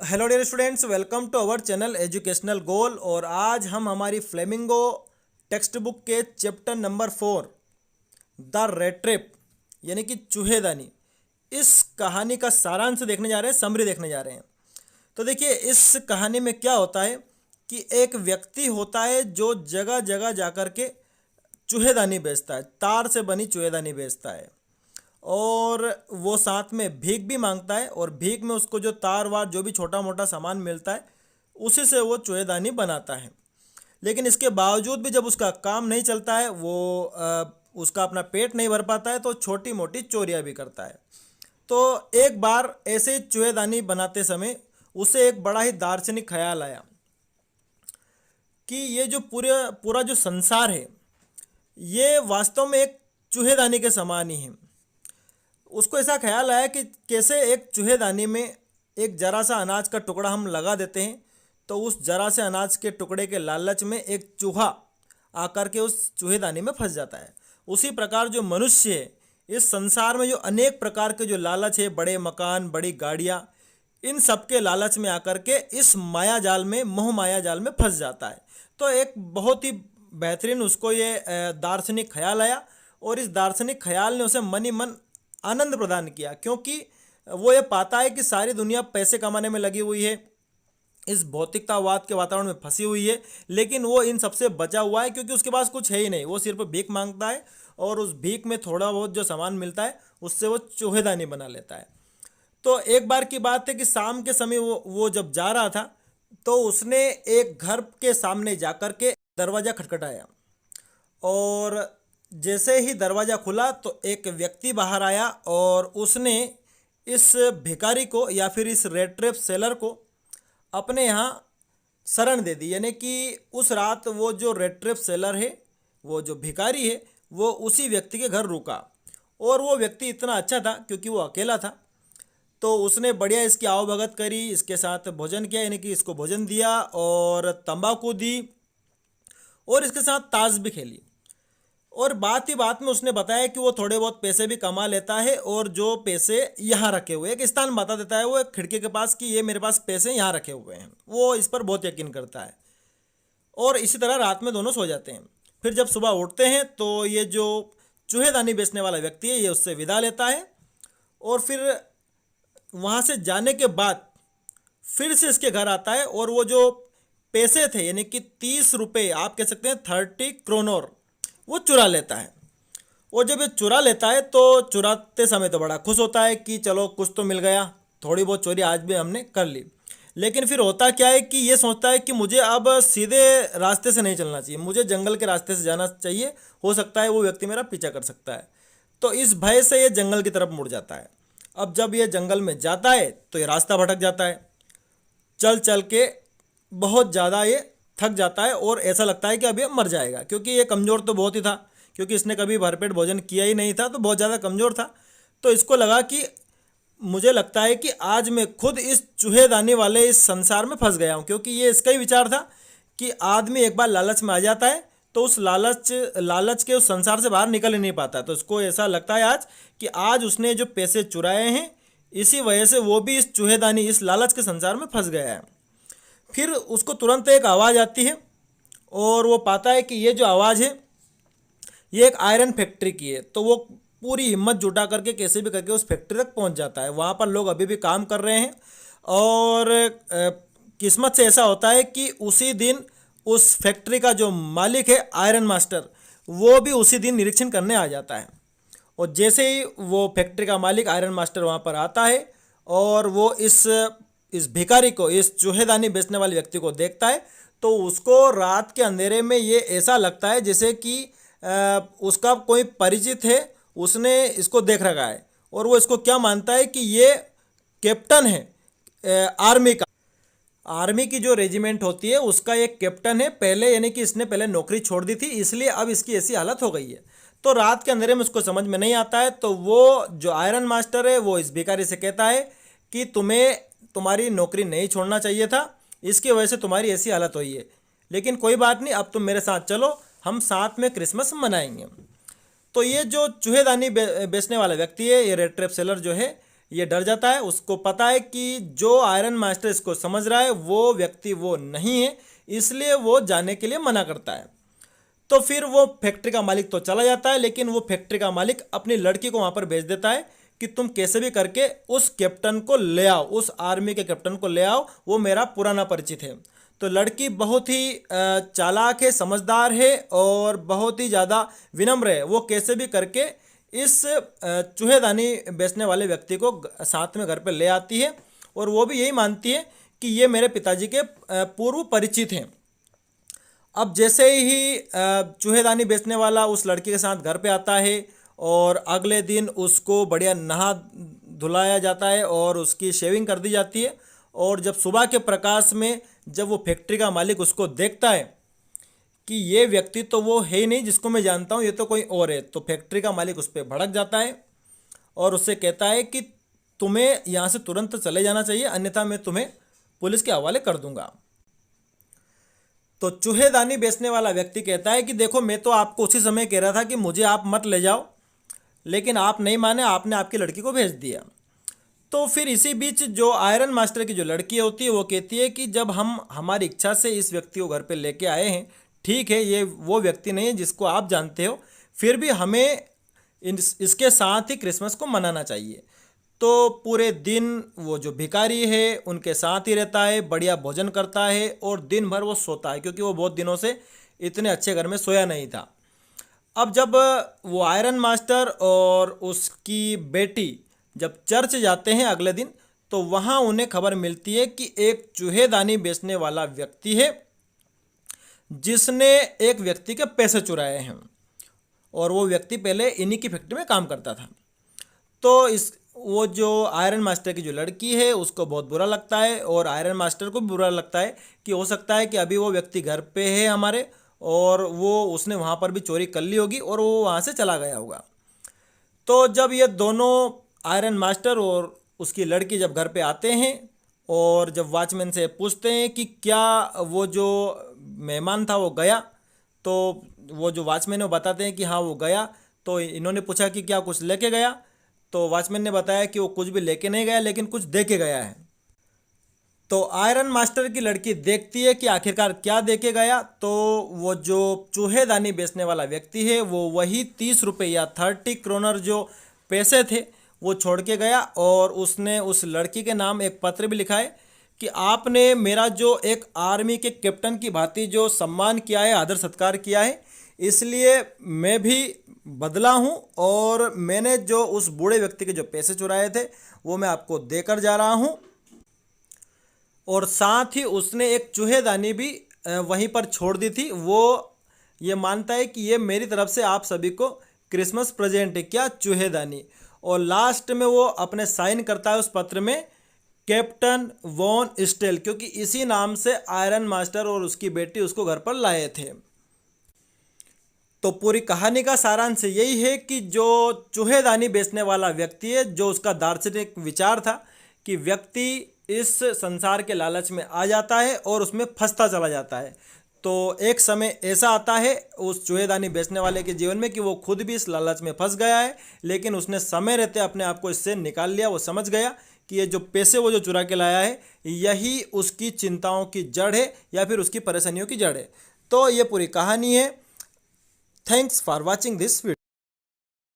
Hello dear students, welcome to our channel educational goal. और आज हम हमारी फ्लेमिंगो टेक्स्ट बुक के chapter number 4 the rat trap यानी कि चूहेदानी, इस कहानी का सारांश देखने जा रहे हैं, समरी देखने जा रहे हैं। तो देखिए, इस कहानी में क्या होता है कि एक व्यक्ति होता है जो जगह जगह जाकर के चूहेदानी बेचता है, तार से बनी चूहेदानी बेचता है। और वो साथ में भीख भी मांगता है, और भीख में उसको जो तार वार जो भी छोटा मोटा सामान मिलता है उसी से वो चूहेदानी बनाता है। लेकिन इसके बावजूद भी जब उसका काम नहीं चलता है, वो उसका अपना पेट नहीं भर पाता है, तो छोटी मोटी चोरियां भी करता है। तो एक बार ऐसे ही चूहेदानी बनाते समय उसे एक बड़ा ही दार्शनिक ख्याल आया कि ये जो पूरा पूरा जो संसार है ये वास्तव में एक चूहेदानी के समान ही है। उसको ऐसा ख्याल आया कि कैसे एक चूहेदानी में एक जरा सा अनाज का टुकड़ा हम लगा देते हैं, तो उस जरा से अनाज के टुकड़े के लालच में एक चूहा आकर के उस चूहेदानी में फंस जाता है। उसी प्रकार जो मनुष्य है, इस संसार में जो अनेक प्रकार के जो लालच है, बड़े मकान, बड़ी गाड़ियाँ, इन सब के लालच में आकर के इस माया जाल में, मोह माया जाल में फंस जाता है। तो एक बहुत ही बेहतरीन उसको ये दार्शनिक ख्याल आया, और इस दार्शनिक ख्याल ने उसे मन ही मन आनंद प्रदान किया, क्योंकि वो ये पाता है कि सारी दुनिया पैसे कमाने में लगी हुई है, इस भौतिकतावाद के वातावरण में फंसी हुई है, लेकिन वो इन सबसे बचा हुआ है क्योंकि उसके पास कुछ है ही नहीं। वो सिर्फ भीख मांगता है, और उस भीख में थोड़ा बहुत जो सामान मिलता है उससे वो चूहेदानी बना लेता है। तो एक बार की बात है कि शाम के समय वो जब जा रहा था, तो उसने एक घर के सामने जाकर के दरवाज़ा खटखटाया, और जैसे ही दरवाज़ा खुला तो एक व्यक्ति बाहर आया, और उसने इस भिखारी को या फिर इस रेड ट्रैप सेलर को अपने यहाँ शरण दे दी। यानी कि उस रात वो जो रेड ट्रैप सेलर है, वो जो भिखारी है, वो उसी व्यक्ति के घर रुका। और वो व्यक्ति इतना अच्छा था क्योंकि वो अकेला था, तो उसने बढ़िया इसकी आवभगत करी, इसके साथ भोजन किया, यानी कि इसको भोजन दिया और तंबाकू दी, और इसके साथ ताश भी खेली। और बात ही बात में उसने बताया कि वो थोड़े बहुत पैसे भी कमा लेता है, और जो पैसे यहाँ रखे हुए, एक स्थान बता देता है वो एक खिड़की के पास कि ये मेरे पास पैसे यहाँ रखे हुए हैं। वो इस पर बहुत यकीन करता है, और इसी तरह रात में दोनों सो जाते हैं। फिर जब सुबह उठते हैं तो ये जो चूहेदानी बेचने वाला व्यक्ति है, ये उससे विदा लेता है, और फिर वहाँ से जाने के बाद फिर से इसके घर आता है, और वो जो पैसे थे, यानी कि 30 रुपये, आप कह सकते हैं 30 क्रोनर, वो चुरा लेता है। और जब ये चुरा लेता है तो चुराते समय तो बड़ा खुश होता है कि चलो कुछ तो मिल गया, थोड़ी बहुत चोरी आज भी हमने कर ली। लेकिन फिर होता क्या है कि ये सोचता है कि मुझे अब सीधे रास्ते से नहीं चलना चाहिए, मुझे जंगल के रास्ते से जाना चाहिए, हो सकता है वो व्यक्ति मेरा पीछा कर सकता है। तो इस भय से ये जंगल की तरफ मुड़ जाता है। अब जब ये जंगल में जाता है तो ये रास्ता भटक जाता है, चल चल के बहुत ज़्यादा ये थक जाता है, और ऐसा लगता है कि अब ये मर जाएगा, क्योंकि ये कमज़ोर तो बहुत ही था, क्योंकि इसने कभी भरपेट भोजन किया ही नहीं था, तो बहुत ज़्यादा कमज़ोर था। तो इसको लगा कि मुझे लगता है कि आज मैं खुद इस चूहेदानी वाले इस संसार में फंस गया हूँ, क्योंकि ये इसका ही विचार था कि आदमी एक बार लालच में आ जाता है तो उस लालच के उस संसार से बाहर निकल ही नहीं पाता। तो इसको ऐसा लगता है आज कि आज उसने जो पैसे चुराए हैं, इसी वजह से वो भी इस चूहेदानी, इस लालच के संसार में फंस गया है। फिर उसको तुरंत एक आवाज़ आती है, और वो पाता है कि ये जो आवाज़ है ये एक आयरन फैक्ट्री की है। तो वो पूरी हिम्मत जुटा करके कैसे भी करके उस फैक्ट्री तक पहुंच जाता है। वहाँ पर लोग अभी भी काम कर रहे हैं, और किस्मत से ऐसा होता है कि उसी दिन उस फैक्ट्री का जो मालिक है, आयरन मास्टर, वो भी उसी दिन निरीक्षण करने आ जाता है। और जैसे ही वो फैक्ट्री का मालिक आयरन मास्टर वहाँ पर आता है, और वो इस भिखारी को, इस चूहेदानी बेचने वाले व्यक्ति को देखता है, तो उसको रात के अंधेरे में ये ऐसा लगता है जैसे कि उसका कोई परिचित है, उसने इसको देख रखा है, और वो इसको क्या मानता है कि ये कैप्टन है आर्मी का। आर्मी की जो रेजिमेंट होती है उसका एक कैप्टन है पहले, यानी कि इसने पहले नौकरी छोड़ दी थी, इसलिए अब इसकी ऐसी हालत हो गई है। तो रात के अंधेरे में उसको समझ में नहीं आता है, तो वो जो आयरन मास्टर है वो इस भिखारी से कहता है कि तुम्हें तुम्हारी नौकरी नहीं छोड़ना चाहिए था, इसकी वजह से तुम्हारी ऐसी हालत हुई है, लेकिन कोई बात नहीं, अब तुम मेरे साथ चलो, हम साथ में क्रिसमस मनाएंगे। तो ये जो चूहेदानी बेचने वाला व्यक्ति है, ये रेड ट्रैप सेलर जो है, ये डर जाता है, उसको पता है कि जो आयरन मास्टर इसको समझ रहा है वो व्यक्ति वो नहीं है, इसलिए वो जाने के लिए मना करता है। तो फिर वो फैक्ट्री का मालिक तो चला जाता है, लेकिन वो फैक्ट्री का मालिक अपनी लड़की को वहाँ पर भेज देता है कि तुम कैसे भी करके उस कैप्टन को ले आओ, उस आर्मी के कैप्टन को ले आओ, वो मेरा पुराना परिचित है। तो लड़की बहुत ही चालाक है, समझदार है और बहुत ही ज़्यादा विनम्र है। वो कैसे भी करके इस चूहेदानी बेचने वाले व्यक्ति को साथ में घर पे ले आती है और वो भी यही मानती है कि ये मेरे पिताजी के पूर्व परिचित हैं। अब जैसे ही चूहेदानी बेचने वाला उस लड़की के साथ घर पे आता है और अगले दिन उसको बढ़िया नहा धुलाया जाता है और उसकी शेविंग कर दी जाती है, और जब सुबह के प्रकाश में जब वो फैक्ट्री का मालिक उसको देखता है कि ये व्यक्ति तो वो है ही नहीं जिसको मैं जानता हूँ, ये तो कोई और है, तो फैक्ट्री का मालिक उस पर भड़क जाता है और उससे कहता है कि तुम्हें यहाँ से तुरंत चले जाना चाहिए, अन्यथा मैं तुम्हें पुलिस के हवाले कर दूंगा। तो चूहेदानी बेचने वाला व्यक्ति कहता है कि देखो, मैं तो आपको उसी समय कह रहा था कि मुझे आप मत ले जाओ, लेकिन आप नहीं माने, आपने आपकी लड़की को भेज दिया। तो फिर इसी बीच जो आयरन मास्टर की जो लड़की होती है वो कहती है कि जब हम हमारी इच्छा से इस व्यक्ति को घर पे लेके आए हैं, ठीक है, ये वो व्यक्ति नहीं है जिसको आप जानते हो, फिर भी हमें इसके साथ ही क्रिसमस को मनाना चाहिए। तो पूरे दिन वो जो भिखारी है उनके साथ ही रहता है, बढ़िया भोजन करता है और दिन भर वो सोता है, क्योंकि वो बहुत दिनों से इतने अच्छे घर में सोया नहीं था। अब जब वो आयरन मास्टर और उसकी बेटी जब चर्च जाते हैं अगले दिन, तो वहाँ उन्हें खबर मिलती है कि एक चूहेदानी बेचने वाला व्यक्ति है जिसने एक व्यक्ति के पैसे चुराए हैं, और वो व्यक्ति पहले इन्हीं की फैक्ट्री में काम करता था। तो वो जो आयरन मास्टर की जो लड़की है उसको बहुत बुरा लगता है और आयरन मास्टर को भी बुरा लगता है कि हो सकता है कि अभी वो व्यक्ति घर पे है हमारे, और वो उसने वहाँ पर भी चोरी कर ली होगी और वो वहाँ से चला गया होगा। तो जब ये दोनों आयरन मास्टर और उसकी लड़की जब घर पे आते हैं और जब वॉचमैन से पूछते हैं कि क्या वो जो मेहमान था वो गया, तो वो जो वॉचमैन है वो बताते हैं कि हाँ वो गया। तो इन्होंने पूछा कि क्या कुछ लेके गया, तो वॉचमैन ने बताया कि वो कुछ भी लेके नहीं गया, लेकिन कुछ दे के गया है। तो आयरन मास्टर की लड़की देखती है कि आखिरकार क्या दे के गया, तो वो जो चूहेदानी बेचने वाला व्यक्ति है वो वही 30 रुपये या 30 क्रोनर जो पैसे थे वो छोड़ के गया, और उसने उस लड़की के नाम एक पत्र भी लिखा है कि आपने मेरा जो एक आर्मी के कैप्टन की भांति जो सम्मान किया है, आदर सत्कार किया है, इसलिए मैं भी बदला हूँ और मैंने जो उस बूढ़े व्यक्ति के जो पैसे चुराए थे वो मैं आपको देकर जा रहा हूँ। और साथ ही उसने एक चूहेदानी भी वहीं पर छोड़ दी थी। वो ये मानता है कि ये मेरी तरफ से आप सभी को क्रिसमस प्रेजेंट है, क्या चूहेदानी। और लास्ट में वो अपने साइन करता है उस पत्र में कैप्टन वॉन स्टेल, क्योंकि इसी नाम से आयरन मास्टर और उसकी बेटी उसको घर पर लाए थे। तो पूरी कहानी का सारांश यही है कि जो चूहेदानी बेचने वाला व्यक्ति है, जो उसका दार्शनिक विचार था कि व्यक्ति इस संसार के लालच में आ जाता है और उसमें फंसता चला जाता है। तो एक समय ऐसा आता है उस चूहेदानी बेचने वाले के जीवन में कि वो खुद भी इस लालच में फंस गया है, लेकिन उसने समय रहते अपने आप को इससे निकाल लिया। वो समझ गया कि ये जो पैसे वो जो चुरा के लाया है यही उसकी चिंताओं की जड़ है या फिर उसकी परेशानियों की जड़ है। तो ये पूरी कहानी है। Thanks for watching this video.